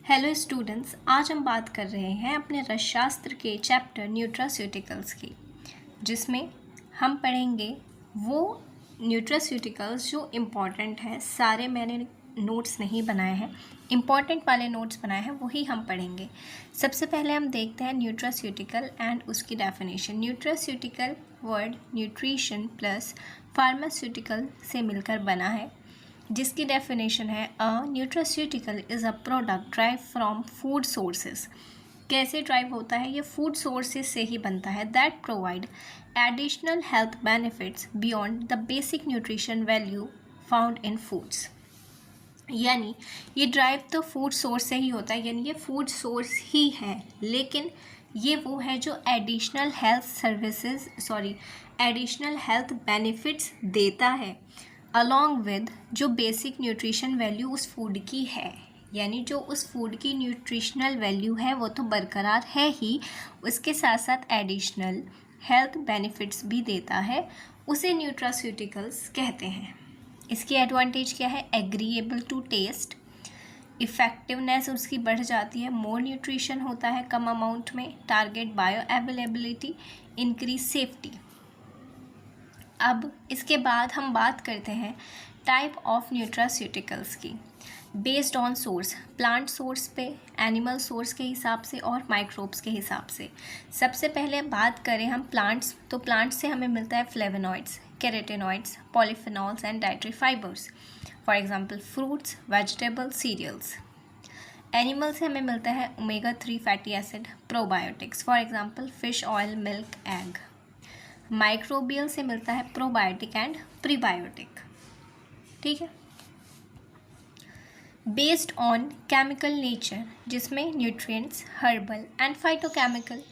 Hello students, आज हम बात कर रहे हैं अपने रसशास्त्र के चैप्टर न्यूट्रास्यूटिकल्स की, जिसमें हम पढ़ेंगे वो न्यूट्रास्यूटिकल्स जो इम्पॉर्टेंट है। सारे मैंने नोट्स नहीं बनाए हैं, इम्पॉर्टेंट वाले नोट्स बनाए हैं, वही हम पढ़ेंगे। सबसे पहले हम देखते हैं न्यूट्रास्यूटिकल एंड उसकी definition. Nutraceutical word nutrition plus pharmaceutical से मिलकर बना है, जिसकी डेफिनेशन है a nutraceutical is a product drive from food sources. कैसे ड्राइव होता है? ये फूड सोर्सेज से ही बनता है। That provide additional health benefits beyond the basic nutrition value found in foods. यानी ये ड्राइव तो फूड सोर्स से ही होता है, यानी ये फूड सोर्स ही है, लेकिन ये वो है जो एडिशनल हेल्थ बेनिफिट्स देता है अलॉन्ग विद जो बेसिक न्यूट्रिशन वैल्यू उस फूड की है। यानी जो उस फूड की न्यूट्रिशनल वैल्यू है वो तो बरकरार है ही, उसके साथ साथ एडिशनल हेल्थ बेनिफिट्स भी देता है, उसे न्यूट्रास्यूटिकल्स कहते हैं। इसकी एडवांटेज क्या है? एग्रीएबल टू टेस्ट, इफ़ेक्टिवनेस उसकी बढ़ जाती है, मोर न्यूट्रिशन होता है कम अमाउंट में, target bio availability, increase safety. अब इसके बाद हम बात करते हैं टाइप ऑफ न्यूट्रास्यूटिकल्स की, based on source, plant source पे, एनिमल सोर्स के हिसाब से और माइक्रोब्स के हिसाब से। सबसे पहले बात करें हम प्लांट्स, तो प्लांट्स से हमें मिलता है flavonoids, carotenoids, polyphenols and dietary fibres, for example fruits, vegetable, cereals. Animal से हमें मिलता है omega 3 fatty acid, probiotics, for example fish oil, milk, egg. Microbial से मिलता है प्रोबायोटिक एंड प्रीबायोटिक। ठीक है। बेस्ड ऑन केमिकल नेचर, जिसमें nutrients, herbal and phytochemical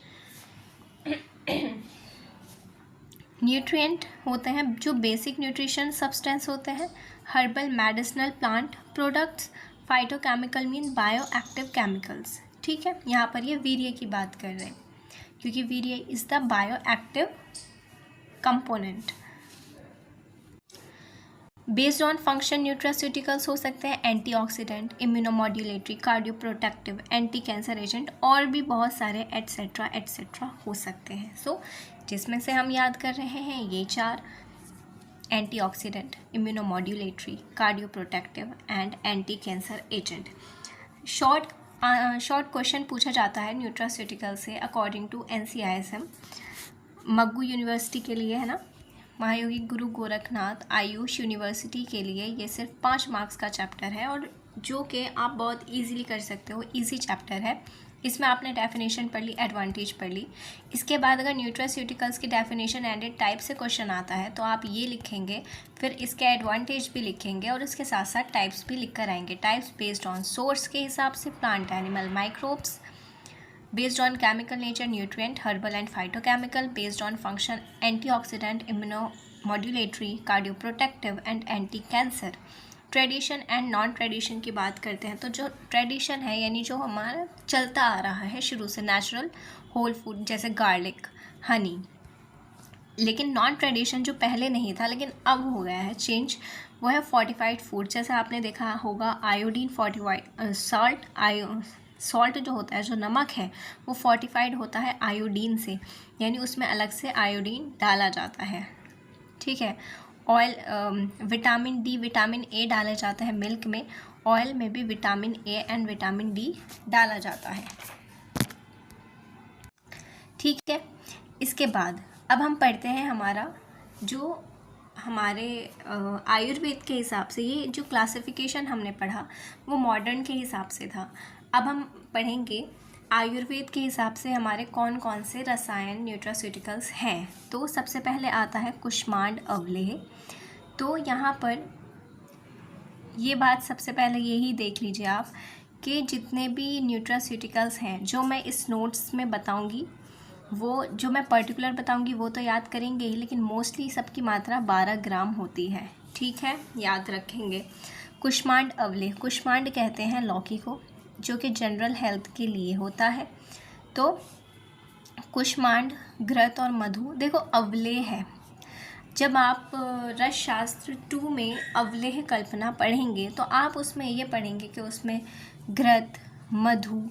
nutrient होते हैं जो बेसिक न्यूट्रिशन सब्सटेंस होते हैं, herbal medicinal plant products, phytochemical mean bio active chemicals. ठीक है, यहाँ पर ये वीर्य की बात कर रहे हैं क्योंकि वीर्य is the bio active component. Based on function nutraceuticals हो सकते हैं antioxidant, immunomodulatory, cardioprotective, anti cancer agent और भी बहुत सारे एट्सेट्रा एट्सेट्रा हो सकते हैं। सो जिसमें से हम याद कर रहे हैं ये चार: antioxidant, immunomodulatory, cardioprotective and anti cancer agent. Short question पूछा जाता है न्यूट्रास्यूटिकल से अकॉर्डिंग टू NCISM, मग्गू यूनिवर्सिटी के लिए है ना, महायोगी गुरु गोरखनाथ आयुष यूनिवर्सिटी के लिए ये सिर्फ 5 मार्क्स का चैप्टर है और जो कि आप बहुत इजीली कर सकते हो, इजी चैप्टर है। इसमें आपने डेफिनेशन पढ़ ली, एडवांटेज पढ़ ली। इसके बाद अगर न्यूट्रास्यूटिकल्स की डेफिनेशन एंडेड टाइप से क्वेश्चन आता है तो आप ये लिखेंगे, फिर इसके एडवांटेज भी लिखेंगे और उसके साथ साथ टाइप्स भी लिख कर आएंगे। टाइप्स बेस्ड ऑन सोर्स के हिसाब से plant, animal, microbes. Based on chemical nature, nutrient, herbal and phytochemical. Based on function, antioxidant, immunomodulatory, cardioprotective and anti-cancer. Tradition and non tradition की बात करते हैं तो जो ट्रेडिशन है यानी जो हमारा चलता आ रहा है शुरू से, नेचुरल होल फूड जैसे गार्लिक, हनी। लेकिन नॉन ट्रेडिशन जो पहले नहीं था लेकिन अब हो गया है चेंज, वो है फोर्टिफाइड फूड। जैसे आपने देखा होगा आयोडीन फोर्टिफाइड, सॉल्ट जो होता है, जो नमक है, वो फोर्टिफाइड होता है आयोडीन से, यानी उसमें अलग से आयोडीन डाला जाता है। ठीक है। Oil, vitamin D, vitamin A डाले जाते हैं मिल्क में, ऑयल में भी vitamin A and vitamin D डाला जाता है। ठीक है। इसके बाद अब हम पढ़ते हैं हमारे आयुर्वेद के हिसाब से। ये जो क्लासिफिकेशन हमने पढ़ा वो मॉडर्न के हिसाब से था। अब हम पढ़ेंगे आयुर्वेद के हिसाब से हमारे कौन कौन से रसायन न्यूट्रास्यूटिकल्स हैं। तो सबसे पहले आता है कुष्मांड अवलेह। तो यहाँ पर ये बात सबसे पहले यही देख लीजिए आप कि जितने भी न्यूट्रास्यूटिकल्स हैं जो मैं इस नोट्स में बताऊँगी, वो जो मैं पर्टिकुलर बताऊँगी वो तो याद करेंगे ही, लेकिन मोस्टली सबकी मात्रा 12 ग्राम होती है। ठीक है, याद रखेंगे। कुष्मांड अवलेह, कुष्मांड कहते हैं लौकी को, जो कि जनरल हेल्थ के लिए होता है। तो कुष्मांड, घृत और मधु। देखो अवलेह है, जब आप रसशास्त्र 2 में अवलेह कल्पना पढ़ेंगे तो आप उसमें ये पढ़ेंगे कि उसमें घृत, मधु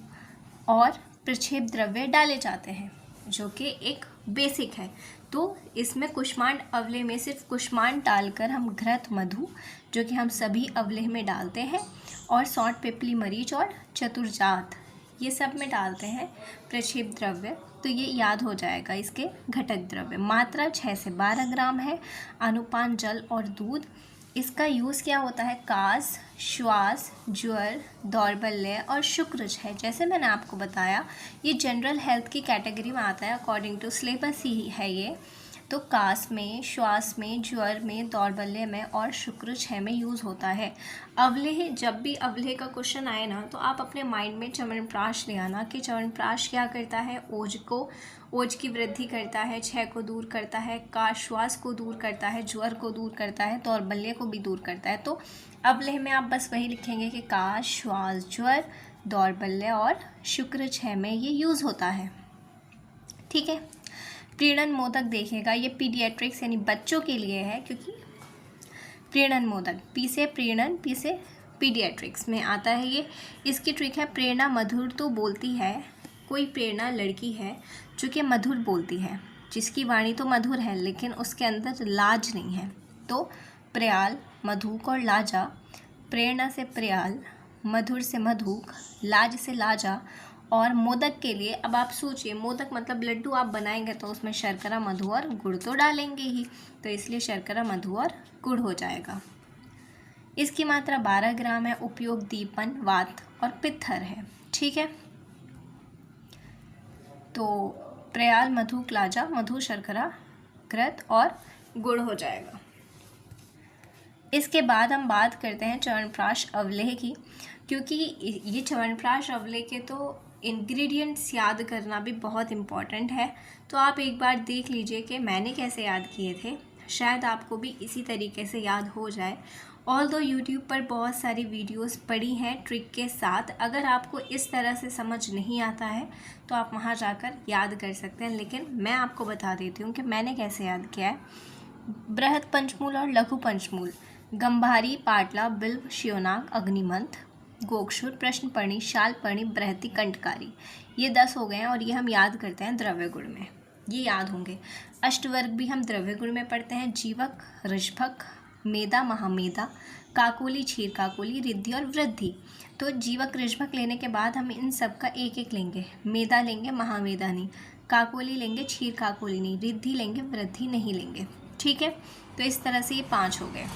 और प्रक्षेप द्रव्य डाले जाते हैं, जो कि एक बेसिक है। तो इसमें कुष्मांड अवलेह में सिर्फ कुष्मांड डालकर हम घृत मधु, जो कि हम सभी अवलेह में डालते हैं, और सौंठ, पिपली, मरीच और चतुरजात, ये सब में डालते हैं प्रक्षेप द्रव्य। तो ये याद हो जाएगा इसके घटक द्रव्य। मात्रा 6 से 12 ग्राम है। अनुपान जल और दूध। इसका यूज़ क्या होता है? कास, श्वास, ज्वर, दौर्बल्य और शुक्रज है। जैसे मैंने आपको बताया, ये जनरल हेल्थ की कैटेगरी में आता है, अकॉर्डिंग टू सिलेबस ही है ये। तो कास में, श्वास में, ज्वर में, दौर्बल्य में और शुक्रक्षय में यूज़ होता है। अवलेह, जब भी अवलेह का क्वेश्चन आए ना, तो आप अपने माइंड में च्यवनप्राश ले आना कि च्यवनप्राश क्या करता है? ओज की वृद्धि करता है, क्षय को दूर करता है, श्वास को दूर करता है, ज्वर को दूर करता है, दौर्बल्य को भी दूर करता है। तो अवलेह में आप बस वही लिखेंगे कि काश, श्वास, ज्वर, दौर्बल्य और शुक्रक्षय में ये यूज़ होता है। ठीक है। प्रीणन मोदक देखेगा, ये पीडियाट्रिक्स यानी बच्चों के लिए है, क्योंकि प्रीणन मोदक, पी से प्रीणन, पी से पीडियाट्रिक्स में आता है ये। इसकी ट्रिक है, प्रेरणा मधुर तो बोलती है। कोई प्रेरणा लड़की है जो कि मधुर बोलती है, जिसकी वाणी तो मधुर है लेकिन उसके अंदर लाज नहीं है। तो प्रयाल, मधुक और लाजा। प्रेरणा से प्रयाल, मधुर से मधुक, लाज से लाजा। और मोदक के लिए अब आप सोचिए, मोदक मतलब लड्डू आप बनाएंगे तो उसमें शर्करा, मधु और गुड़ तो डालेंगे ही, तो इसलिए शर्करा, मधु और गुड़ हो जाएगा। इसकी मात्रा 12 ग्राम है। उपयोग दीपन, वात और पित्थर है। ठीक है। तो प्रयाल, मधु, लाजा, मधु, शर्करा, घृत और गुड़ हो जाएगा। इसके बाद हम बात करते हैं च्यवनप्राश अवलेह की, क्योंकि ये च्यवनप्राश अवलेह के तो इंग्रेडिएंट्स याद करना भी बहुत इम्पॉर्टेंट है। तो आप एक बार देख लीजिए कि मैंने कैसे याद किए थे, शायद आपको भी इसी तरीके से याद हो जाए। ऑल्दो यूट्यूब पर बहुत सारी वीडियोस पड़ी हैं ट्रिक के साथ, अगर आपको इस तरह से समझ नहीं आता है तो आप वहां जाकर याद कर सकते हैं, लेकिन मैं आपको बता देती हूँ कि मैंने कैसे याद किया है। बृहद पंचमूल और लघु पंचमूल, गंभारी, पाटला, बिल्व, श्योनाक, अग्निमंथ, गोक्षुर, प्रश्नपर्णी, शालपर्णी, बृहति, कंठकारी, ये 10 हो गए हैं और ये हम याद करते हैं द्रव्य गुण में, ये याद होंगे। अष्टवर्ग भी हम द्रव्य गुण में पढ़ते हैं। जीवक, ऋषभक, मेदा, महामेदा, काकोली, क्षीर काकोली, रिद्धि और वृद्धि। तो जीवक, ऋषभक लेने के बाद हम इन सब का एक एक लेंगे। मेदा लेंगे, महामेदा नहीं, काकोली लेंगे, क्षीर काकोली नहीं, रिद्धि लेंगे, वृद्धि नहीं लेंगे। ठीक है। तो इस तरह से ये 5 हो गए।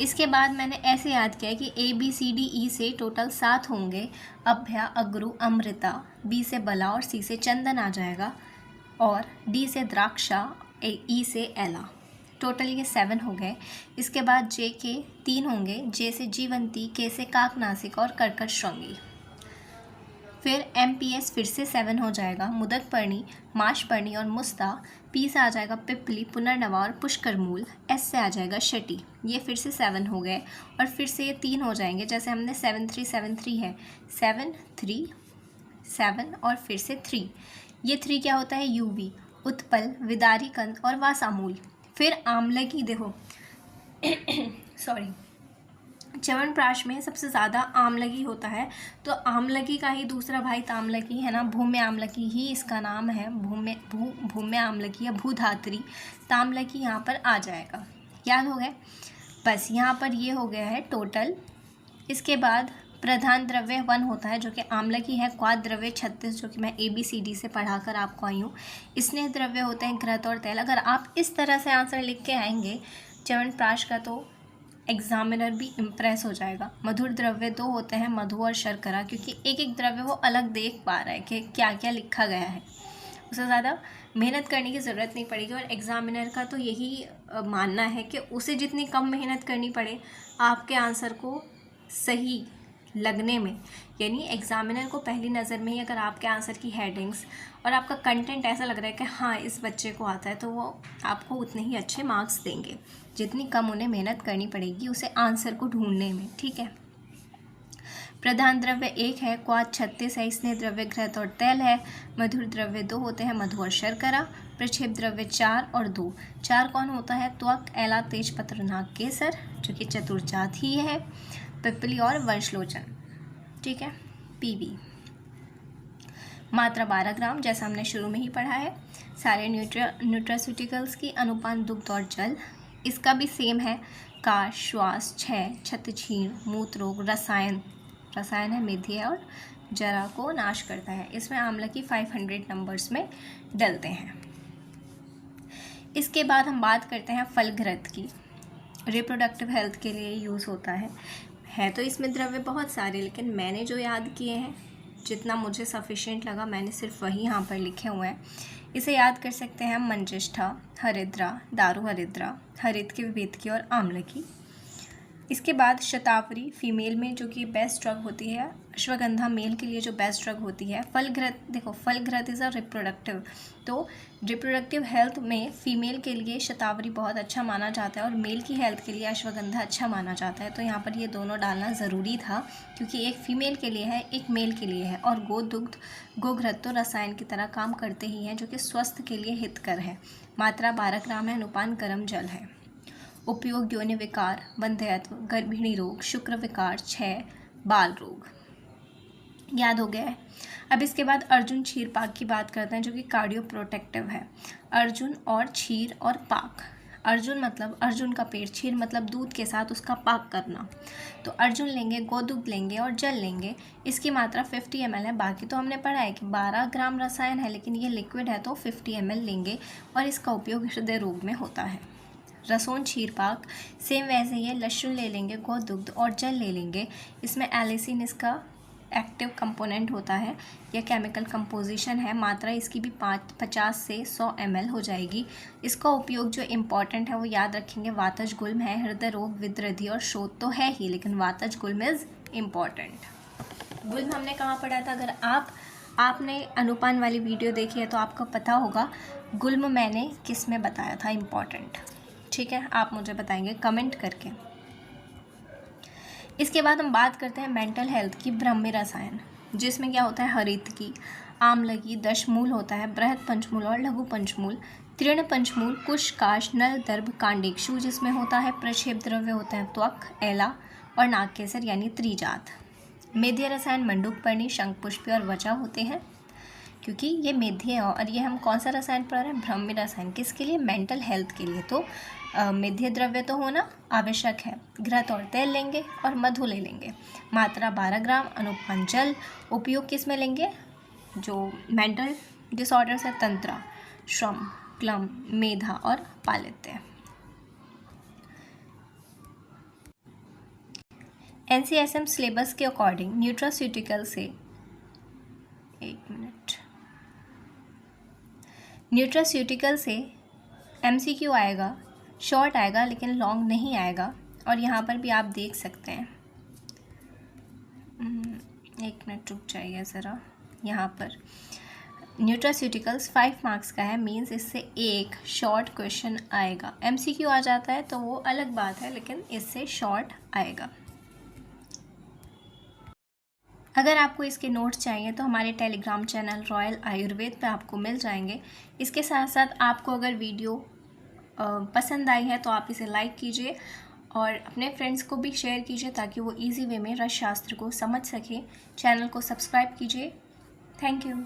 इसके बाद मैंने ऐसे याद किया कि ABCDE से टोटल 7 होंगे। अभ्या, अगरू, अमृता, B से बला और C से चंदन आ जाएगा, और D से द्राक्षा, E से एला। टोटल ये 7 हो गए। इसके बाद J के 3 होंगे। J से जीवंती, K से काकनासिक और कर्कट श्रृंगी। फिर MPS फिर से 7 हो जाएगा। मुदकपर्णी, माशपर्णी और मुस्ता। P से आ जाएगा पिपली, पुनर्नवा और पुष्करमूल। S से आ जाएगा शटी। ये फिर से 7 हो गए और फिर से ये 3 हो जाएंगे, जैसे हमने 7-3-7-3 है, 7-3-7 और फिर से 3। ये 3 क्या होता है? यूवी, उत्पल, विदारी कंद और वासामूल। फिर आमलकी, देखो सॉरी, च्यवनप्राश में सबसे ज़्यादा आमलकी होता है, तो आमलकी का ही दूसरा भाई तामलकी है ना, भूम्य आमलकी ही इसका नाम है। भूम्य आमलकी या भूधात्री, तामलकी यहाँ पर आ जाएगा। याद हो गए? बस यहाँ पर ये हो गया है टोटल। इसके बाद प्रधान द्रव्य 1 होता है, जो कि आमलकी है। क्वाद द्रव्य 36, जो कि मैं ABCD से पढ़ाकर आपको आई हूँ। स्नेह द्रव्य होते हैं घृत और तेल। अगर आप इस तरह से आंसर लिख के आएंगे च्यवनप्राश का, तो एग्जामिनर भी इम्प्रेस हो जाएगा। मधुर द्रव्य 2 होते हैं, मधु और शर्करा, क्योंकि एक एक द्रव्य वो अलग देख पा रहा है कि क्या क्या लिखा गया है, उससे ज़्यादा मेहनत करने की ज़रूरत नहीं पड़ेगी। और एग्ज़ामिनर का तो यही मानना है कि उसे जितनी कम मेहनत करनी पड़े आपके आंसर को सही लगने में, यानी एग्ज़ामिनर को पहली नज़र में ही अगर आपके आंसर की हेडिंग्स और आपका कंटेंट ऐसा लग रहा है कि हाँ इस बच्चे को आता है, तो वो आपको उतने ही अच्छे मार्क्स देंगे जितनी कम उन्हें मेहनत करनी पड़ेगी उसे आंसर को ढूंढने में। ठीक है। प्रधान द्रव्य 1 है, क्वाद 36 है, स्नेह द्रव्य घृत और तेल है, मधुर द्रव्य 2 होते हैं, मधु और शर्करा, प्रक्षेप द्रव्य 4 और 2। 4 कौन होता है? त्वक, एला, तेजपत्र, नाग, केसर, जो कि चतुर्जात ही है, पिपली और वंशलोचन। ठीक है। PV। मात्रा 12 ग्राम, जैसा हमने शुरू में ही पढ़ा है। सारे न्यूट्रास्यूटिकल्स की अनुपान दुग्ध और जल, इसका भी सेम है। काश, श्वास, क्षय, क्षतछीण, मूत्र रोग, रसायन है, मेधी है और जरा को नाश करता है। इसमें आम्ल की 500 नंबर्स में डलते हैं। इसके बाद हम बात करते हैं फलघृत की। रिप्रोडक्टिव हेल्थ के लिए यूज़ होता है तो इसमें द्रव्य बहुत सारे, लेकिन मैंने जो याद किए हैं, जितना मुझे सफिशिएंट लगा, मैंने सिर्फ वही यहाँ पर लिखे हुए हैं। इसे याद कर सकते हैं हम मंजिष्ठा, हरिद्रा, दारू हरिद्रा, हरित की, विभेद की और आम्ल की। इसके बाद शतावरी फीमेल में जो कि बेस्ट ड्रग होती है, अश्वगंधा मेल के लिए जो बेस्ट ड्रग होती है। फलघृत, देखो फलघृत इज़ अ रिप्रोडक्टिव, तो रिप्रोडक्टिव हेल्थ में फीमेल के लिए शतावरी बहुत अच्छा माना जाता है और मेल की हेल्थ के लिए अश्वगंधा अच्छा माना जाता है। तो यहाँ पर ये दोनों डालना ज़रूरी था, क्योंकि एक फीमेल के लिए है, एक मेल के लिए है। और गोदुग्ध, गोघृत तो रसायन की तरह काम करते ही हैं, जो कि स्वास्थ्य के लिए हितकर है। मात्रा 12 ग्राम है, अनुपान गर्म जल है। उपयोग यौन विकार, वंध्यत्व, गर्भिणी रोग, शुक्र विकार, क्षय, बाल रोग। याद हो गया है। अब इसके बाद अर्जुन क्षीर पाक की बात करते हैं, जो कि कार्डियो प्रोटेक्टिव है। अर्जुन और क्षीर और पाक। अर्जुन मतलब अर्जुन का पेट, क्षीर मतलब दूध के साथ उसका पाक करना। तो अर्जुन लेंगे, गोदुग्ध लेंगे और जल लेंगे। इसकी मात्रा 50 ml है। बाकी तो हमने पढ़ा है कि 12 ग्राम रसायन है, लेकिन ये लिक्विड है तो 50 ml लेंगे और इसका उपयोग हृदय रोग में होता है। रसोन क्षीर पाक सेम वैसे ही है। लहसुन ले लेंगे, गोदुग्ध और जल ले लेंगे। इसमें एलिसिन इसका एक्टिव कंपोनेंट होता है या केमिकल कंपोजिशन है। मात्रा इसकी भी 50 से 100 ml हो जाएगी। इसका उपयोग जो इम्पॉर्टेंट है वो याद रखेंगे, वातज गुल्म है, हृदय रोग, विद्रधि और शोथ तो है ही, लेकिन वातज गुल्म इज़ इम्पॉर्टेंट। गुल्म हमने कहाँ पढ़ा था? अगर आपने अनुपान वाली वीडियो देखी है तो आपको पता होगा गुल्म मैंने किस में बताया था इम्पॉर्टेंट। ठीक है, आप मुझे बताएंगे कमेंट करके। इसके बाद हम बात करते हैं मेंटल हेल्थ की, ब्रह्मी रसायन, जिसमें क्या होता है? हरित की, आम्ल की, दशमूल होता है, बृहद पंचमूल और लघु पंचमूल, तृण पंचमूल, कुश, काश, नल, दर्भ, कांडेक्षु जिसमें होता है, प्रक्षेप द्रव्य होते हैं त्वक, एला और नागकेसर यानी त्रिजात। मेध्य रसायन मंडूकपर्णी, शंखपुष्पी और वचा होते हैं, क्योंकि ये मेध्य है। और ये हम कौन सा रसायन पढ़ रहे हैं? ब्रह्मी रसायन। किसके लिए? मेंटल हेल्थ के लिए। तो मेध्य द्रव्य तो होना आवश्यक है। घृत और तेल लेंगे और मधु ले लेंगे। मात्रा 12 ग्राम, अनुपान जल। उपयोग किस में लेंगे? जो मेंटल डिसऑर्डर्स है, तंत्रा, श्रम, क्लम, मेधा और पालित्य। NCSM सिलेबस के अकॉर्डिंग न्यूट्रास्यूटिकल से, एक मिनट, न्यूट्रास्यूटिकल से MCQ आएगा, शॉर्ट आएगा लेकिन लॉन्ग नहीं आएगा। और यहाँ पर भी आप देख सकते हैं, एक मिनट रुक जाइए ज़रा। यहाँ पर न्यूट्रास्यूटिकल्स 5 मार्क्स का है, मींस इससे एक शॉर्ट क्वेश्चन आएगा। MCQ आ जाता है तो वो अलग बात है, लेकिन इससे शॉर्ट आएगा। अगर आपको इसके नोट्स चाहिए तो हमारे टेलीग्राम चैनल रॉयल आयुर्वेद पे आपको मिल जाएंगे। इसके साथ साथ आपको अगर वीडियो पसंद आई है तो आप इसे लाइक कीजिए और अपने फ्रेंड्स को भी शेयर कीजिए, ताकि वो इजी वे में रस शास्त्र को समझ सकें। चैनल को सब्सक्राइब कीजिए। Thank you.